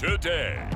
today.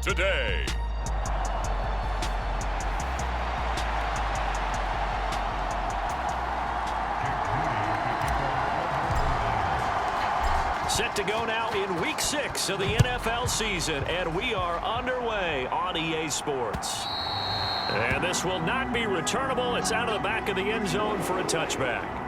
Today. Set to go now in Week 6 of the NFL season, and we are underway on EA Sports. And this will not be returnable. It's out of the back of the end zone for a touchback.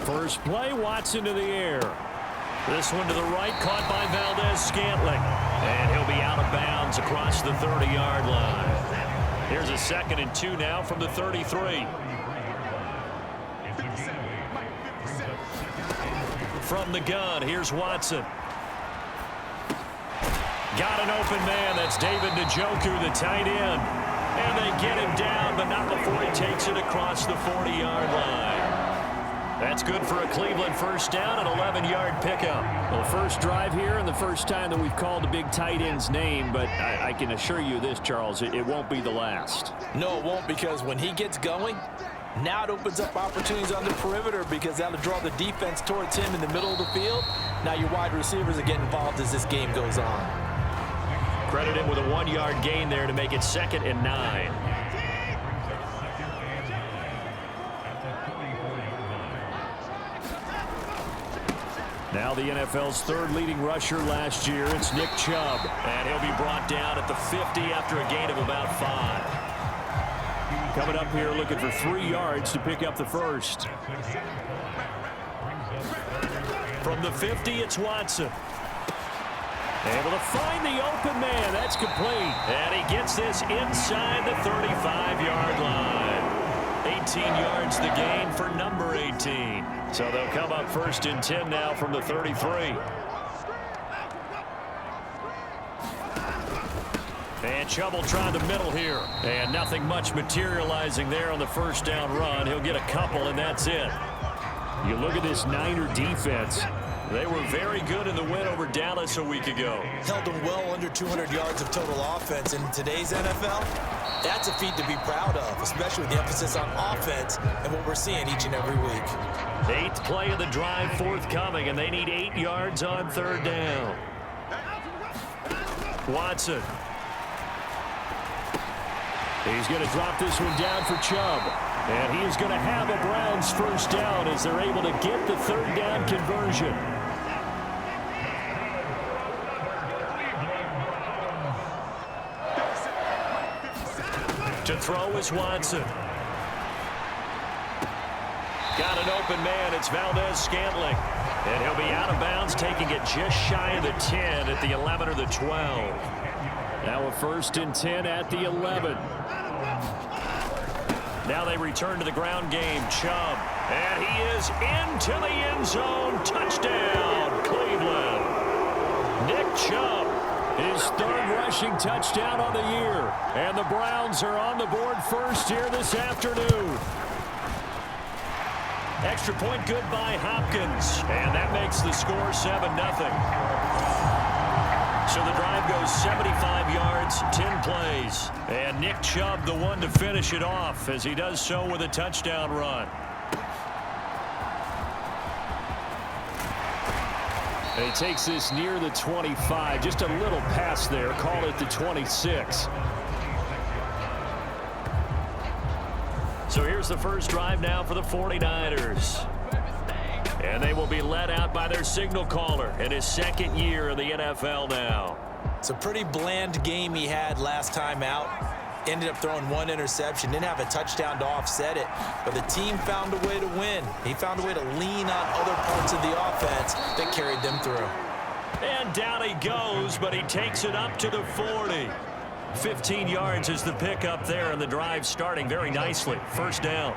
First play, Watson to the air. This one to the right, caught by Valdez-Scantling. And he'll be out of bounds across the 30-yard line. Here's a 2nd and 2 now from the 33. From the gun, here's Watson. Got an open man. That's David Njoku, the tight end. And they get him down, but not before he takes it across the 40-yard line. That's good for a Cleveland first down, an 11-yard pickup. Well, first drive here and the first time that we've called a big tight end's name, but I can assure you this, Charles, it won't be the last. No, it won't, because when he gets going, now it opens up opportunities on the perimeter because that'll draw the defense towards him in the middle of the field. Now your wide receivers are getting involved as this game goes on. Credit him with a 1-yard gain there to make it 2nd and 9. Now the NFL's third leading rusher last year, it's Nick Chubb. And he'll be brought down at the 50 after a gain of about 5. Coming up here looking for 3 yards to pick up the first. From the 50, it's Watson. Able to find the open man. That's complete. And he gets this inside the 35-yard line. 18 yards the gain for number 18. So they'll come up 1st and 10 now from the 33. And Chubb will try the middle here. And nothing much materializing there on the first down run. He'll get a couple, and that's it. You look at this Niner defense. They were very good in the win over Dallas a week ago. Held them well under 200 yards of total offense. In today's NFL, that's a feat to be proud of, especially with the emphasis on offense and what we're seeing each and every week. 8th play of the drive forthcoming, and they need 8 yards on 3rd down. Watson. He's going to drop this one down for Chubb. And he is going to have a Browns first down as they're able to get the 3rd down conversion. To throw is Watson. Got an open man. It's Valdez-Scantling. And he'll be out of bounds, taking it just shy of the 10 at the 11 or the 12. Now a 1st and 10 at the 11. Now they return to the ground game. Chubb. And he is into the end zone. Touchdown, Cleveland. Nick Chubb. His 3rd rushing touchdown on the year. And the Browns are on the board first here this afternoon. Extra point good by Hopkins. And that makes the score 7-0. So the drive goes 75 yards, 10 plays. And Nick Chubb the one to finish it off as he does so with a touchdown run. And he takes this near the 25. Just a little pass there. Call it the 26. So here's the first drive now for the 49ers. And they will be led out by their signal caller in his 2nd year in the NFL now. It's a pretty bland game he had last time out. Ended up throwing 1 interception. Didn't have a touchdown to offset it. But the team found a way to win. He found a way to lean on other parts of the offense that carried them through. And down he goes, but he takes it up to the 40. 15 yards is the pickup there, and the drive starting very nicely. First down.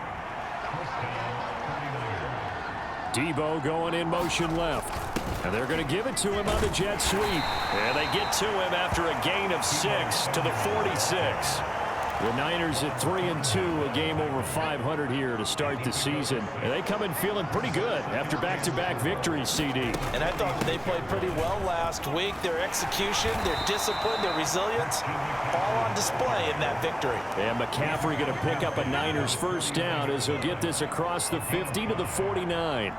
Debo going in motion left. And they're going to give it to him on the jet sweep. And they get to him after a gain of 6 to the 46. The Niners at 3-2, a game over 500 here to start the season. And they come in feeling pretty good after back-to-back victories, CD. And I thought they played pretty well last week. Their execution, their discipline, their resilience, all on display in that victory. And McCaffrey going to pick up a Niners first down as he'll get this across the 50 to the 49.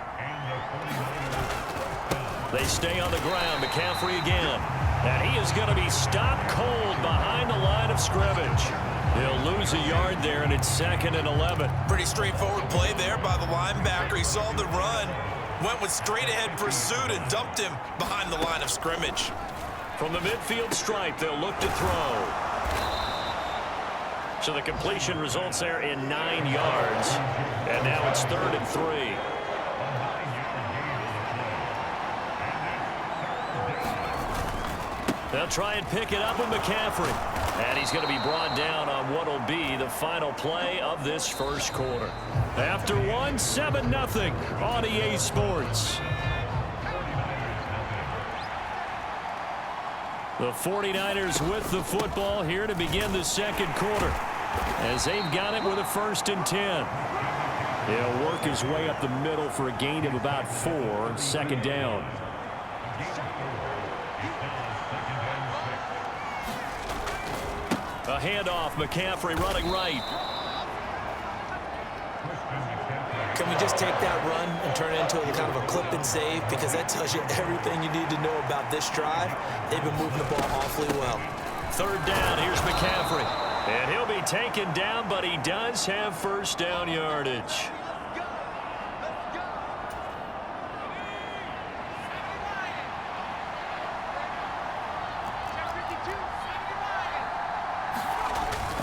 They stay on the ground. McCaffrey again. And he is going to be stopped cold behind the line of scrimmage. He'll lose a yard there, and it's 2nd and 11. Pretty straightforward play there by the linebacker. He saw the run, went with straight-ahead pursuit, and dumped him behind the line of scrimmage. From the midfield stripe, they'll look to throw. So the completion results there in 9 yards. And now it's 3rd and 3. They'll try and pick it up with McCaffrey. And he's going to be brought down on what will be the final play of this first quarter. After 7-0 on EA Sports. The 49ers with the football here to begin the second quarter as they've got it with a 1st and 10. He'll work his way up the middle for a gain of about 4. Second down. A handoff. McCaffrey running right. Can we just take that run and turn it into a kind of a clip and save? Because that tells you everything you need to know about this drive. They've been moving the ball awfully well. Third down. Here's McCaffrey. And he'll be taken down, but he does have first down yardage.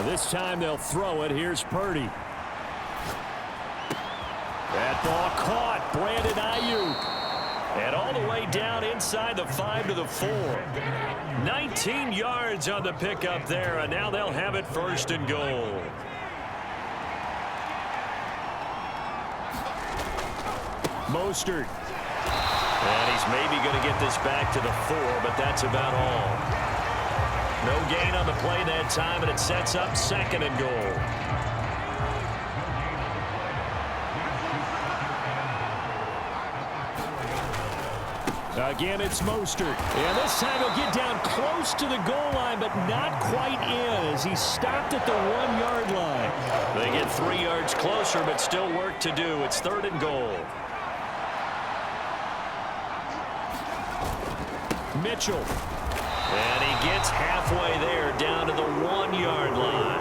This time they'll throw it. Here's Purdy. That ball caught. Brandon Ayuk. And all the way down inside the 5 to the 4. 19 yards on the pickup there, and now they'll have it first and goal. Mostert. And he's maybe going to get this back to the 4, but that's about all. No gain on the play that time, and it sets up second and goal. Again, it's Mostert. And this time he'll get down close to the goal line, but not quite in as he stopped at the 1-yard line. They get 3 yards closer, but still work to do. It's third and goal. Mitchell. And he gets halfway there, down to the 1-yard line.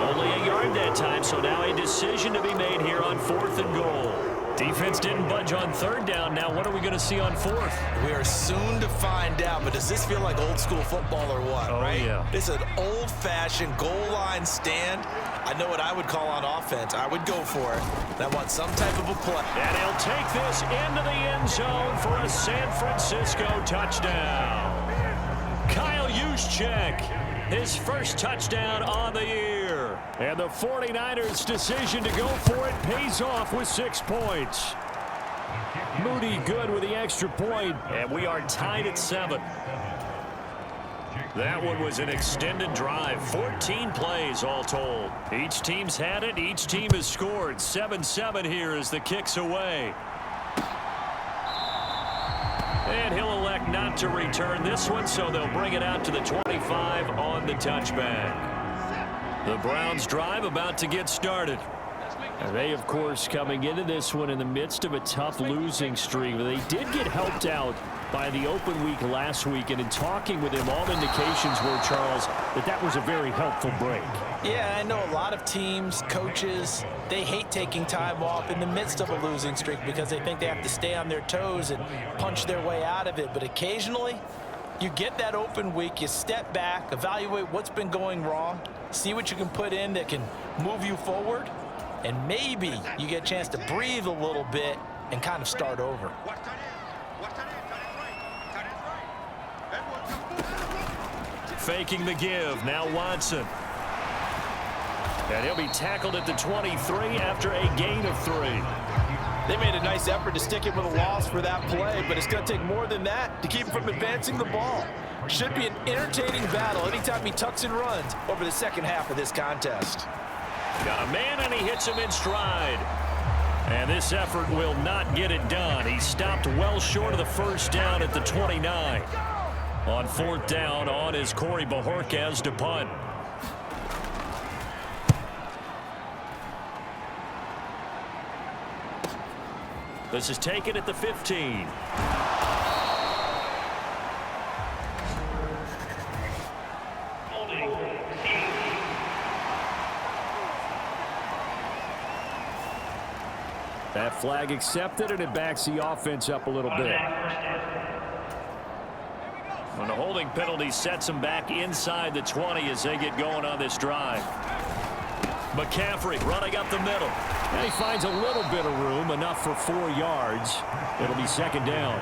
Only a yard that time, so now a decision to be made here on 4th and goal. Defense didn't budge on 3rd down. Now what are we going to see on 4th? We are soon to find out, but does this feel like old school football or what, right? Yeah. This is an old-fashioned goal line stand. I know what I would call on offense. I would go for it. I want some type of a play. And he'll take this into the end zone for a San Francisco touchdown. Kyle Juszczyk, his first touchdown on the year. And the 49ers' decision to go for it pays off with 6 points. Moody good with the extra point, and we are tied at 7. That one was an extended drive, 14 plays all told. Each team's had it, each team has scored. 7-7 here as the kick's away. And he'll elect not to return this one, so they'll bring it out to the 25 on the touchback. The Browns drive about to get started. And they, of course, coming into this one in the midst of a tough losing streak. They did get helped out by the open week last week, and in talking with him, all indications were, Charles, that was a very helpful break. Yeah, I know a lot of teams, coaches, they hate taking time off in the midst of a losing streak because they think they have to stay on their toes and punch their way out of it. But occasionally, you get that open week, you step back, evaluate what's been going wrong, see what you can put in that can move you forward, and maybe you get a chance to breathe a little bit and kind of start over. Faking the give, now Watson. And he'll be tackled at the 23 after a gain of 3. They made a nice effort to stick it with a loss for that play, but it's going to take more than that to keep him from advancing the ball. Should be an entertaining battle anytime he tucks and runs over the second half of this contest. Got a man, and he hits him in stride. And this effort will not get it done. He stopped well short of the first down at the 29. On 4th down, on is Corey Bojorquez to punt. This is taken at the 15. That flag accepted, and it backs the offense up a little bit. And the holding penalty sets them back inside the 20 as they get going on this drive. McCaffrey running up the middle. And he finds a little bit of room, enough for 4 yards. It'll be second down.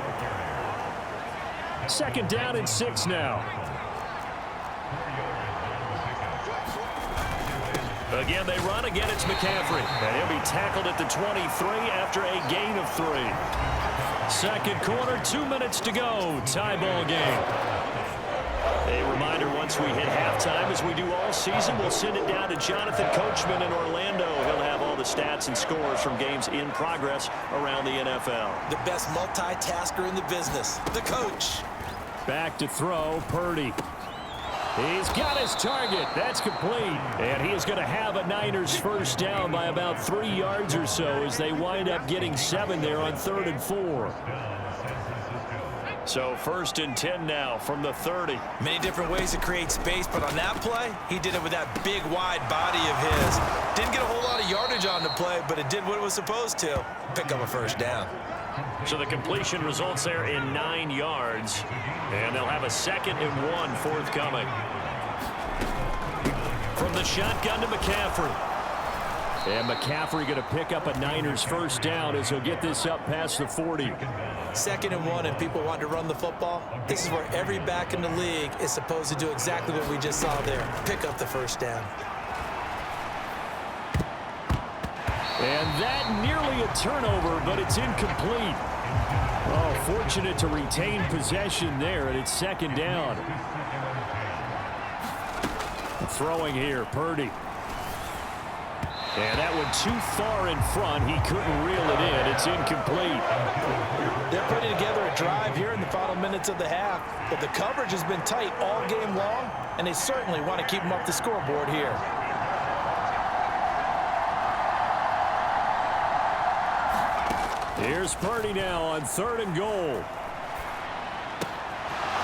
Second down and 6 now. Again, they run. Again, it's McCaffrey. And he'll be tackled at the 23 after a gain of 3. Second quarter, 2 minutes to go. Tie ball game. A reminder reminder, once we hit halftime, as we do all season, we'll send it down to Jonathan Coachman in Orlando. He'll have all the stats and scores from games in progress around the NFL. The best multitasker in the business, the coach. Back to throw, Purdy. He's got his target. That's complete. And he is going to have a Niners first down by about 3 yards or so as they wind up getting 7 there on 3rd and 4. So 1st and 10 now from the 30. Many different ways to create space, but on that play, he did it with that big, wide body of his. Didn't get a whole lot of yardage on the play, but it did what it was supposed to. Pick up a first down. So the completion results there in 9 yards. And they'll have a 2nd and 1 forthcoming. From the shotgun to McCaffrey. And McCaffrey going to pick up a Niners first down as he'll get this up past the 40. 2nd and 1 and people want to run the football. This is where every back in the league is supposed to do exactly what we just saw there. Pick up the first down. And that nearly a turnover, but it's incomplete. Oh, fortunate to retain possession there, and it's 2nd down. Throwing here, Purdy. And that one too far in front. He couldn't reel it in. It's incomplete. They're putting together a drive here in the final minutes of the half, but the coverage has been tight all game long, and they certainly want to keep them up the scoreboard here. Here's Purdy now on 3rd and goal.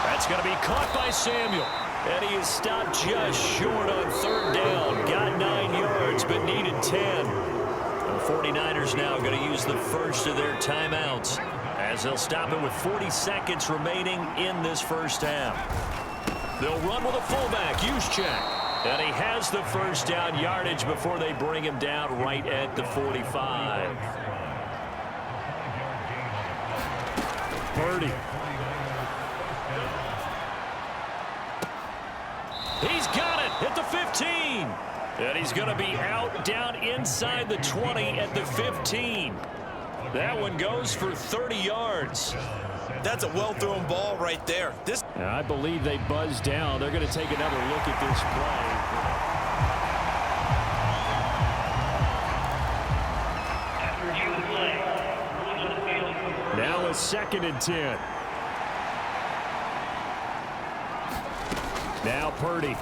That's going to be caught by Samuel. And he is stopped just short on 3rd down. Got 9 yards, but needed 10. The 49ers now going to use the first of their timeouts as they'll stop it with 40 seconds remaining in this first half. They'll run with a fullback, Juszczyk. And he has the first down yardage before they bring him down right at the 45. Purdy. He's got it at the 15. And he's going to be out down inside the 20 at the 15. That one goes for 30 yards. That's a well-thrown ball right there. I believe they buzzed down. They're going to take another look at this play. Now a 2nd and 10. Now Purdy.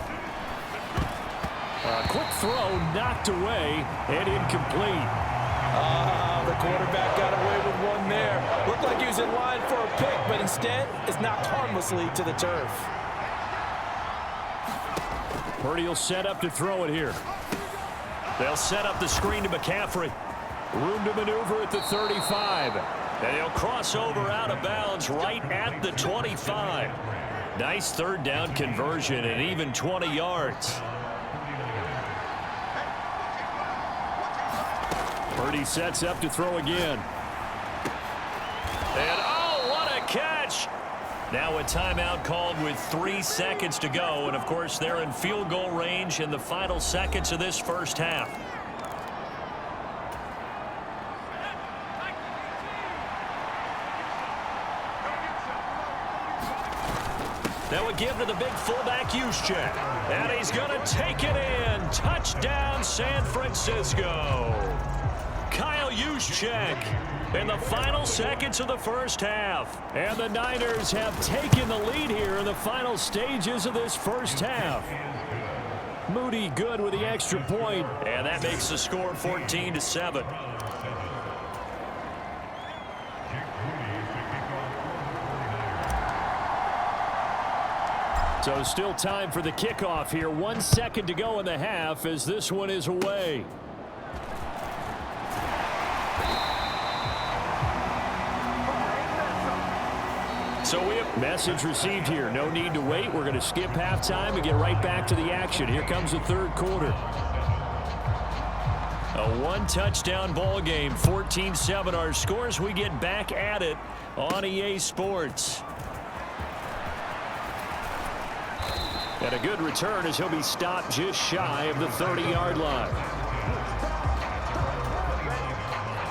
A quick throw knocked away and incomplete. The quarterback got away with one there. Looked like he was in line for a pick, but instead is knocked harmlessly to the turf. Purdy will set up to throw it here. They'll set up the screen to McCaffrey. Room to maneuver at the 35. And he'll cross over out of bounds right at the 25. Nice 3rd down conversion and even 20 yards. Purdy sets up to throw again. And oh, what a catch! Now a timeout called with 3 seconds to go. And of course, they're in field goal range in the final seconds of this first half. That would give to the big fullback, Juszczyk. And he's going to take it in. Touchdown, San Francisco. Kyle Juszczyk in the final seconds of the first half. And the Niners have taken the lead here in the final stages of this first half. Moody good with the extra point. And that makes the score 14-7. So still time for the kickoff here. 1 second to go in the half as this one is away. So we have message received here. No need to wait. We're going to skip halftime and get right back to the action. Here comes the 3rd quarter. A 1-touchdown ball game, 14-7 our scores. We get back at it on EA Sports. And a good return as he'll be stopped just shy of the 30-yard line.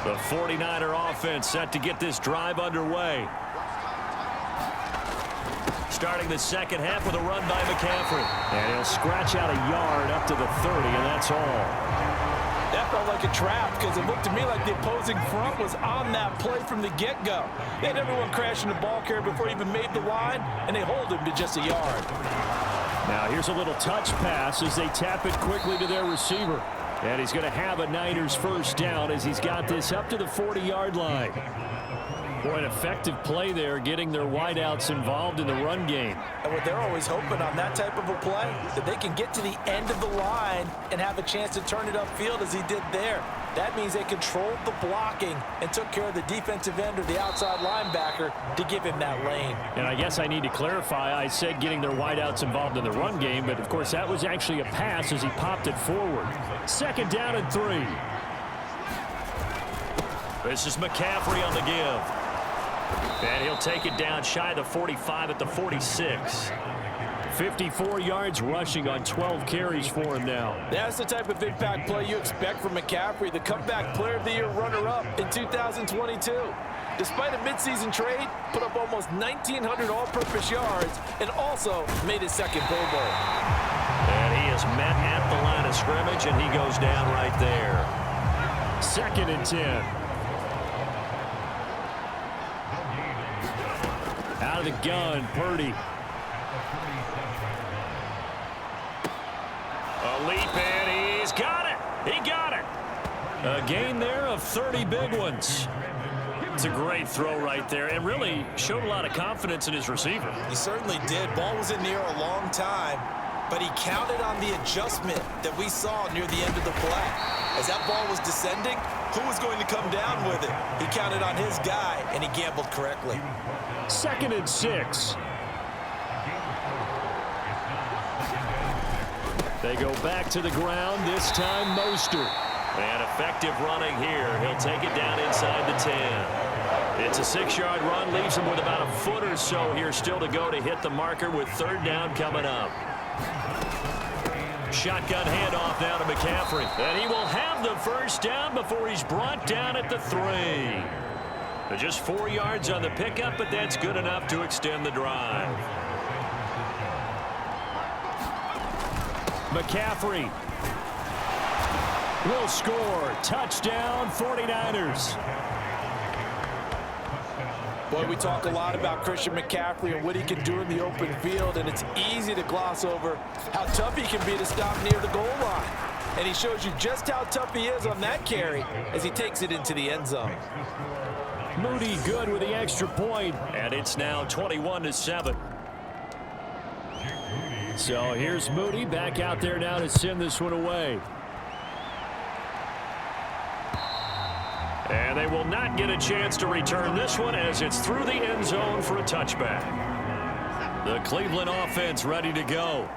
The 49er offense set to get this drive underway. starting the second half with a run by McCaffrey. And he'll scratch out a yard up to the 30, and that's all. That felt like a trap because it looked to me like the opposing front was on that play from the get-go. They had everyone crashing the ball carrier before he even made the line, and they hold him to just a yard. Now here's a little touch pass as they tap it quickly to their receiver. And he's going to have a Niners first down as he's got this up to the 40-yard line. Boy, an effective play there, getting their wideouts involved in the run game. And what they're always hoping on that type of a play, that they can get to the end of the line and have a chance to turn it upfield as he did there. That means they controlled the blocking and took care of the defensive end or the outside linebacker to give him that lane. And I guess I need to clarify, I said getting their wideouts involved in the run game, but of course that was actually a pass as he popped it forward. Second down and 3. This is McCaffrey on the give. And he'll take it down shy of the 45 at the 46. 54 yards rushing on 12 carries for him now. That's the type of impact play you expect from McCaffrey, the comeback player of the year runner-up in 2022. Despite a midseason trade, put up almost 1,900 all-purpose yards and also made his second Pro Bowl. And he is met at the line of scrimmage, and he goes down right there. Second and 10. Out of the gun, Purdy. A leap, and he's got it. He got it. A gain there of 30 big ones. It's a great throw right there, and really showed a lot of confidence in his receiver. He certainly did. Ball was in the air a long time, but he counted on the adjustment that we saw near the end of the play. As that ball was descending, who was going to come down with it? He counted on his guy, and he gambled correctly. Second and 6. They go back to the ground, this time Mostert. And effective running here. He'll take it down inside the 10. It's a 6-yard run, leaves him with about a foot or so here still to go to hit the marker with third down coming up. Shotgun handoff now to McCaffrey. And he will have the first down before he's brought down at the 3. Just 4 yards on the pickup, but that's good enough to extend the drive. McCaffrey will score. Touchdown, 49ers. Boy, we talk a lot about Christian McCaffrey and what he can do in the open field, and it's easy to gloss over how tough he can be to stop near the goal line. And he shows you just how tough he is on that carry as he takes it into the end zone. Moody good with the extra point, and it's now 21-7. So here's Moody back out there now to send this one away. And they will not get a chance to return this one as it's through the end zone for a touchback. The Cleveland offense ready to go.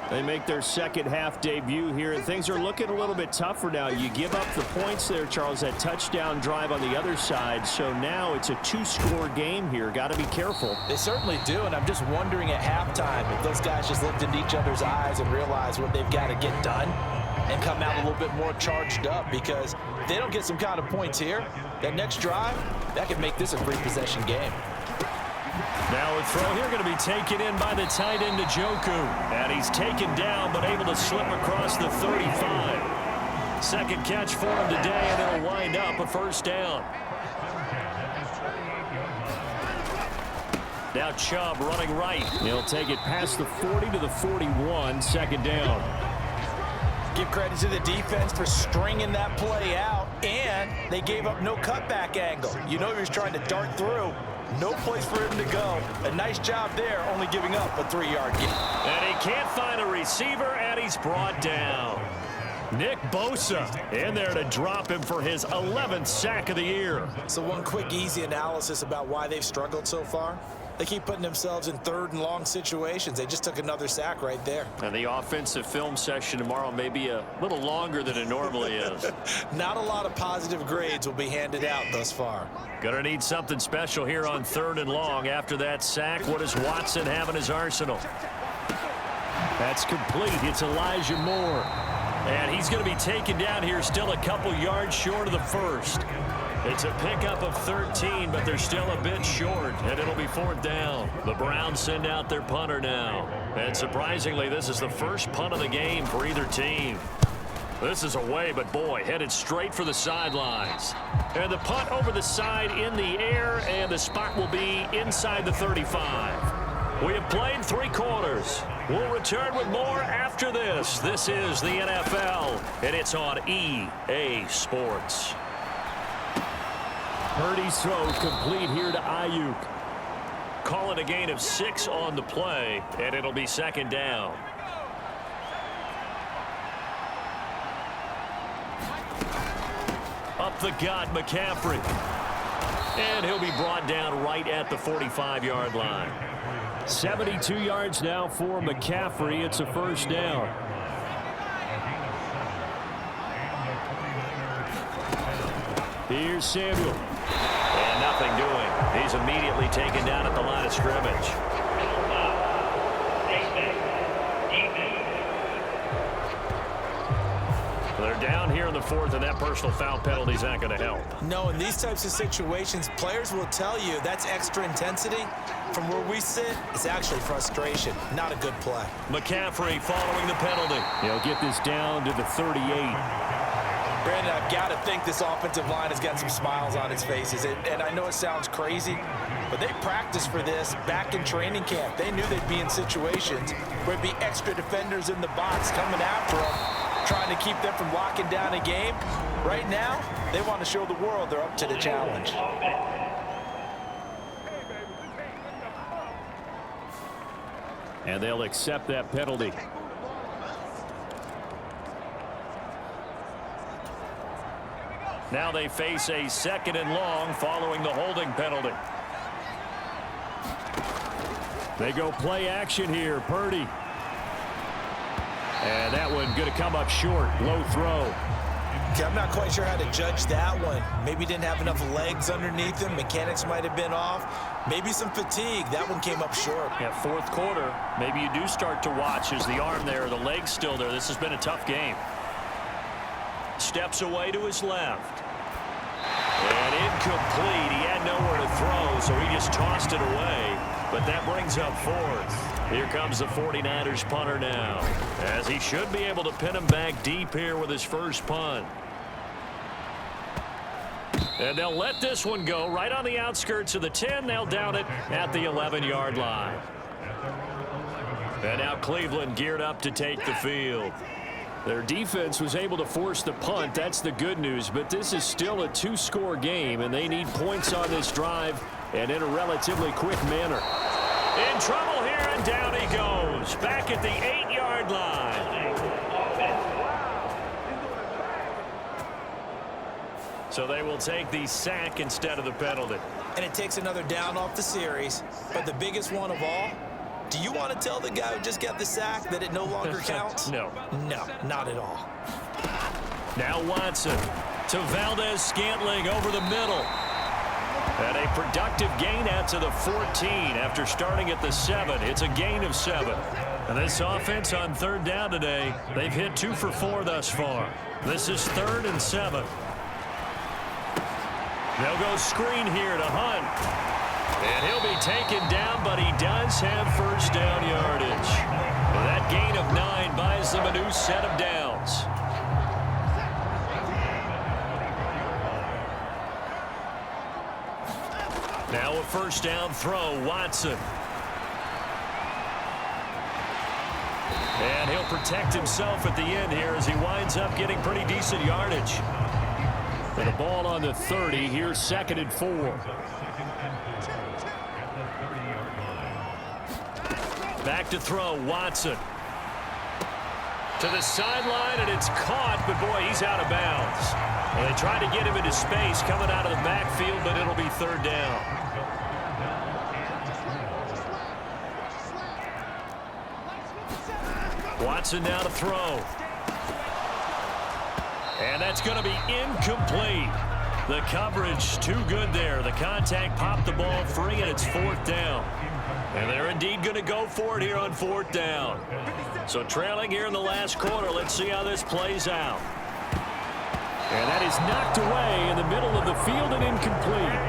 They make their second half debut here, and things are looking a little bit tougher now. You give up the points there, Charles, that touchdown drive on the other side. So now it's a 2-score game here. Got to be careful. They certainly do, and I'm just wondering at halftime if those guys just looked into each other's eyes and realized what they've got to get done and come out a little bit more charged up, because if they don't get some kind of points here, that next drive, that could make this a 3-possession game. Now a throw here going to be taken in by the tight end Njoku. And he's taken down but able to slip across the 35. Second catch for him today, and it'll wind up a first down. Now Chubb running right. He'll take it past the 40 to the 41, second down. Give credit to the defense for stringing that play out, and they gave up no cutback angle. You know he was trying to dart through. No place for him to go. A nice job there, only giving up a 3-yard gain. And he can't find a receiver, and he's brought down. Nick Bosa in there to drop him for his 11th sack of the year. So one quick, easy analysis about why they've struggled so far. They keep putting themselves in third and long situations. They just took another sack right there. And the offensive film session tomorrow may be a little longer than it normally is. Not a lot of positive grades will be handed out thus far. Gonna need something special here on third and long. After that sack, what does Watson have in his arsenal? That's complete. It's Elijah Moore. And he's going to be taken down here still a couple yards short of the first. It's a pickup of 13, but they're still a bit short, and it'll be 4th down. The Browns send out their punter now. And surprisingly, this is the first punt of the game for either team. This is away, but boy, headed straight for the sidelines. And the punt over the side in the air, and the spot will be inside the 35. We have played 3 quarters. We'll return with more after this. This is the NFL, and it's on EA Sports. Purdy's throw complete here to Ayuk. Call it a gain of 6 on the play, and it'll be 2nd down. Up the gut, McCaffrey. And he'll be brought down right at the 45-yard line. 72 yards now for McCaffrey. It's a 1st down. Here's Samuel. And nothing doing. He's immediately taken down at the line of scrimmage. They're down here in the 4th, and that personal foul penalty is not going to help. No, in these types of situations, players will tell you that's extra intensity. From where we sit, it's actually frustration. Not a good play. McCaffrey following the penalty. He'll get this down to the 38. Brandon, I've got to think this offensive line has got some smiles on its faces. And I know it sounds crazy, but they practiced for this back in training camp. They knew they'd be in situations where there'd be extra defenders in the box coming after them, trying to keep them from locking down a game. Right now, they want to show the world they're up to the challenge. And they'll accept that penalty. Now they face a 2nd and long following the holding penalty. They go play action here. Purdy. And that one going to come up short. Low throw. Okay, I'm not quite sure how to judge that one. Maybe didn't have enough legs underneath him. Mechanics might have been off. Maybe some fatigue. That one came up short. Yeah, 4th quarter. Maybe you do start to watch. Is the arm there, the leg's still there? This has been a tough game. Steps away to his left. And incomplete. He had nowhere to throw, so he just tossed it away. But that brings up 4th. Here comes the 49ers punter now, as he should be able to pin him back deep here with his first punt. And they'll let this one go right on the outskirts of the 10. They'll down it at the 11-yard line. And now Cleveland geared up to take the field. Their defense was able to force the punt. That's the good news. But this is still a 2-score game, and they need points on this drive and in a relatively quick manner. In trouble here, and down he goes. Back at the 8-yard line. So they will take the sack instead of the penalty. And it takes another down off the series. But the biggest one of all, do you want to tell the guy who just got the sack that it no longer counts? No. No, not at all. Now Watson to Valdez-Scantling over the middle. And a productive gain out to the 14 after starting at the 7. It's a gain of 7. And this offense on 3rd down today, they've hit 2 for 4 thus far. This is 3rd and 7. They'll go screen here to Hunt. And he'll be taken down, but he does have first down yardage. And that gain of 9 buys them a new set of downs. Now a first down throw, Watson. And he'll protect himself at the end here as he winds up getting pretty decent yardage. And a ball on the 30. Here's 2nd and 4. Back to throw, Watson. To the sideline, and it's caught, but boy, he's out of bounds. Well, they tried to get him into space coming out of the backfield, but it'll be 3rd down. Watson now to throw. And that's going to be incomplete. The coverage too good there. The contact popped the ball free, and it's 4th down. And they're indeed going to go for it here on 4th down. So trailing here in the last quarter, let's see how this plays out. And that is knocked away in the middle of the field and incomplete.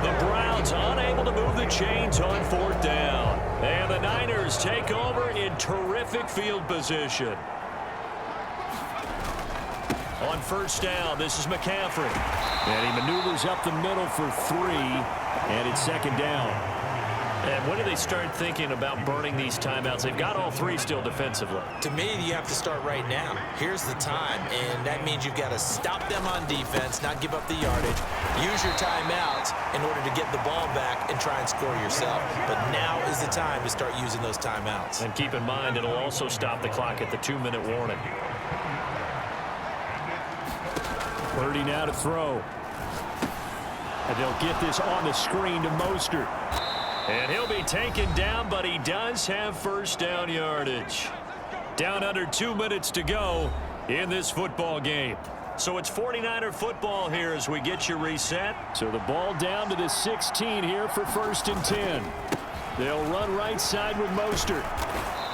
The Browns unable to move the chains on fourth down. And the Niners take over in terrific field position. On first down, this is McCaffrey. And he maneuvers up the middle for 3, and it's second down. And when do they start thinking about burning these timeouts? They've got all 3 still defensively. To me, you have to start right now. Here's the time, and that means you've got to stop them on defense, not give up the yardage, use your timeouts in order to get the ball back and try and score yourself. But now is the time to start using those timeouts. And keep in mind, it'll also stop the clock at the 2-minute warning. Purdy now to throw. And they'll get this on the screen to Mostert. And he'll be taken down, but he does have first down yardage. Down under 2 minutes to go in this football game. So it's 49er football here as we get you reset. So the ball down to the 16 here for first and 10. They'll run right side with Mostert.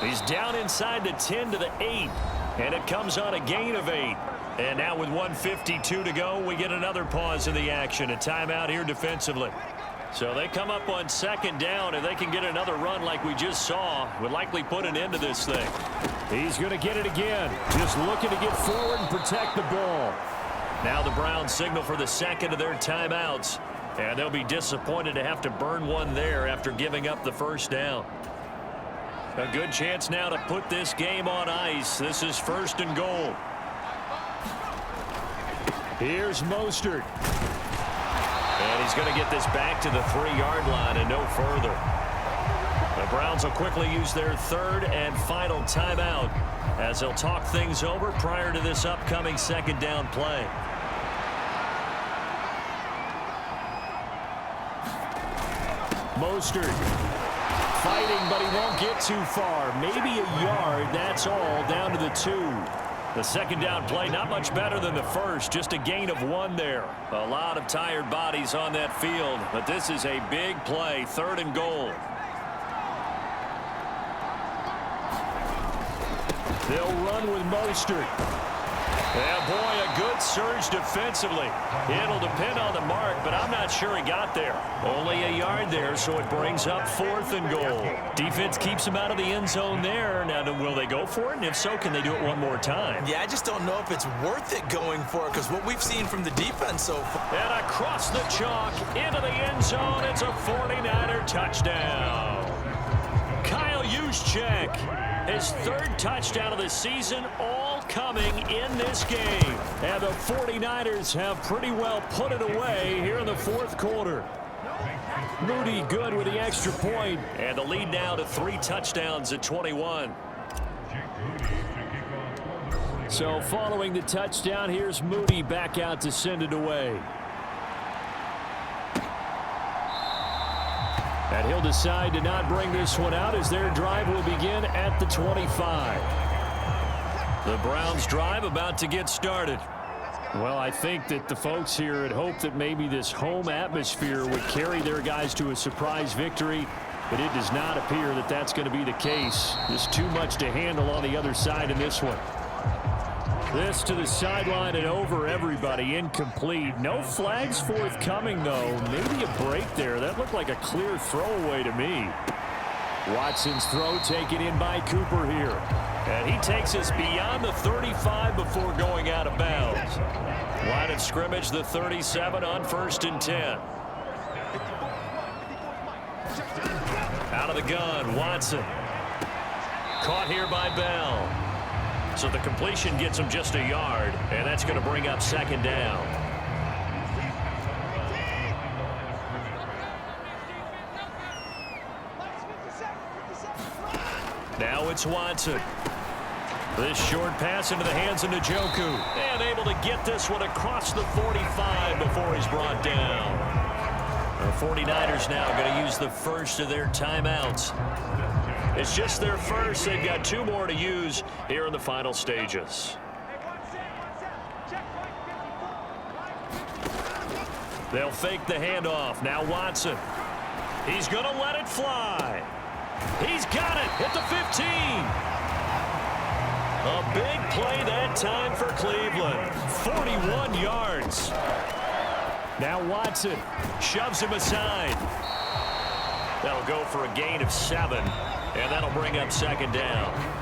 He's down inside the 10 to the 8. And it comes on a gain of 8. And now with 1:52 to go, we get another pause in the action. A timeout here defensively. So they come up on second down. If they can get another run like we just saw, would likely put an end to this thing. He's going to get it again. Just looking to get forward and protect the ball. Now the Browns signal for the second of their timeouts. And they'll be disappointed to have to burn one there after giving up the first down. A good chance now to put this game on ice. This is first and goal. Here's Mostert. And he's going to get this back to the 3-yard line and no further. The Browns will quickly use their third and final timeout as they'll talk things over prior to this upcoming second down play. Mostert fighting, but he won't get too far. Maybe a yard, that's all, down to the 2. The second down play, not much better than the first, just a gain of 1 there. A lot of tired bodies on that field, but this is a big play, third and goal. They'll run with Mostert. Yeah, boy, a good surge defensively. It'll depend on the mark, but I'm not sure he got there. Only a yard there, so it brings up fourth and goal. Defense keeps him out of the end zone there. Now, will they go for it? And if so, can they do it one more time? Yeah, I just don't know if it's worth it going for it, because what we've seen from the defense so far. And across the chalk, into the end zone, it's a 49er touchdown. Kyle Juszczyk, his 3rd touchdown of the season, all coming in this game. And the 49ers have pretty well put it away here in the 4th quarter. Moody good with the extra point. And the lead now to 3 touchdowns at 21. So following the touchdown, here's Moody back out to send it away. And he'll decide to not bring this one out as their drive will begin at the 25. The Browns drive about to get started. Well, I think that the folks here had hoped that maybe this home atmosphere would carry their guys to a surprise victory, but it does not appear that that's going to be the case. There's too much to handle on the other side in this one. This to the sideline and over everybody, incomplete. No flags forthcoming, though. Maybe a break there. That looked like a clear throwaway to me. Watson's throw taken in by Cooper here. And he takes us beyond the 35 before going out of bounds. Line of scrimmage, the 37 on first and 10. Out of the gun, Watson. Caught here by Bell. So the completion gets him just a yard, and that's going to bring up second down. Now it's Watson. This short pass into the hands of Njoku. And able to get this one across the 45 before he's brought down. The 49ers now going to use the first of their timeouts. It's just their first. They've got 2 more to use here in the final stages. They'll fake the handoff. Now Watson. He's going to let it fly. He's got it at the 15. A big play that time for Cleveland. 41 yards. Now Watson shoves him aside. That'll go for a gain of 7, and that'll bring up second down.